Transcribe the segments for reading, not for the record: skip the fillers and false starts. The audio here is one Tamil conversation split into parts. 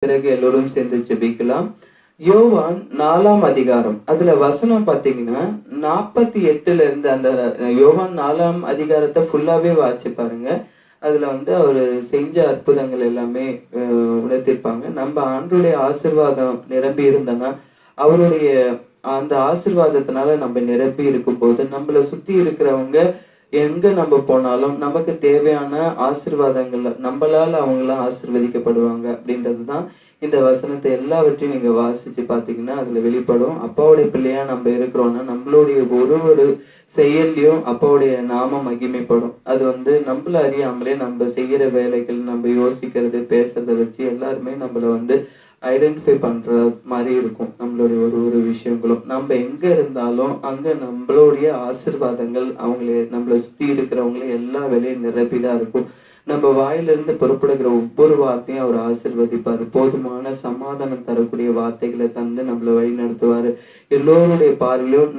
பிறகு எல்லோரும் சேர்ந்து ஜெபிக்கலாம். யோவான் 4ஆம் அதிகாரம் அதுல வசனம் பாத்தீங்கன்னா 48ல இருந்து அந்த யோவான் 4ஆம் அதிகாரத்தை ஃபுல்லாவே வாசிச்சு பாருங்க. அதுல அவரு செஞ்ச அற்புதங்கள் எல்லாமே உணர்த்திருப்பாங்க. நம்ம ஆண்டுடைய ஆசீர்வாதம் நிரம்பி இருந்தோம்னா அவருடைய அந்த ஆசீர்வாதத்தினால நம்ம நிரம்பி இருக்கும் போது நம்மள சுத்தி இருக்கிறவங்க எங்க நம்ம போனாலும் நமக்கு தேவையான ஆசீர்வாதங்கள் நம்மளால அவங்களாம் ஆசீர்வதிக்கப்படுவாங்க அப்படின்றதுதான் இந்த வசனத்தை எல்லாவற்றையும் நீங்க வாசிச்சு பாத்தீங்கன்னா அதுல வெளிப்படும். அப்பாவுடைய பிள்ளையா நம்ம இருக்கிறோம்னா நம்மளுடைய ஒரு செயல்லையும் அப்பாவுடைய நாம மகிமைப்படும். அது நம்மள அறியாமலே நம்ம செய்யற வேலைகள், நம்ம யோசிக்கிறது, பேசுறத வச்சு எல்லாருமே நம்மள ஐடென்டிஃபை பண்ற மாதிரி இருக்கும். நம்மளுடைய ஒரு விஷயங்களும் நம்ம எங்க இருந்தாலும் அங்க நம்மளுடைய ஆசீர்வாதங்கள் நம்மளை சுத்தி இருக்கிறவங்களே எல்லா வேலையும் நிரப்பிதான் இருக்கும். நம்ம வாயிலிருந்து புறப்படுகிற ஒவ்வொரு வார்த்தையும் அவர் ஆசீர்வதிப்பாரு. போதுமான சமாதானம் தரக்கூடிய வார்த்தைகளை தந்து நம்மளை வழி நடத்துவாரு. எல்லோருடைய பார்வையிலும்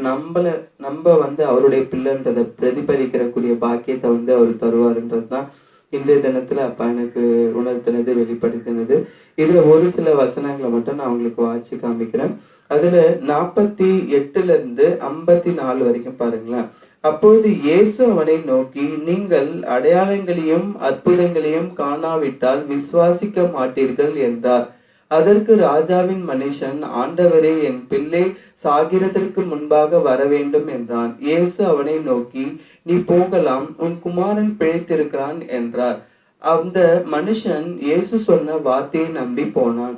நம்ம அவருடைய பிள்ளைன்றதை பிரதிபலிக்கிறக்கூடிய பாக்கியத்தை அவர் தருவாருன்றதுதான் இன்றைய தினத்துல அப்பா எனக்கு உணர்த்தினது, வெளிப்படுத்தினது. இதுல ஒரு சில வசனங்களை மட்டும் நான் உங்களுக்கு வாசிச்சு காமிக்கிறேன். அதுல 48ல இருந்து 54 வரைக்கும் பாருங்களேன். அப்பொழுது இயேசு அவனை நோக்கி, நீங்கள் அடையாளங்களையும் அற்புதங்களையும் காணாவிட்டால் விசுவாசிக்க மாட்டீர்கள் என்றார். அதற்கு ராஜாவின் மனுஷன், ஆண்டவரே, என் பிள்ளை சாகிறதற்கு முன்பாக வர வேண்டும் என்றான். இயேசு அவனை நோக்கி, நீ போகலாம், உன் குமாரன் பிழைத்திருக்கிறான் என்றார். அந்த மனுஷன் இயேசு சொன்ன வார்த்தையை நம்பி போனான்.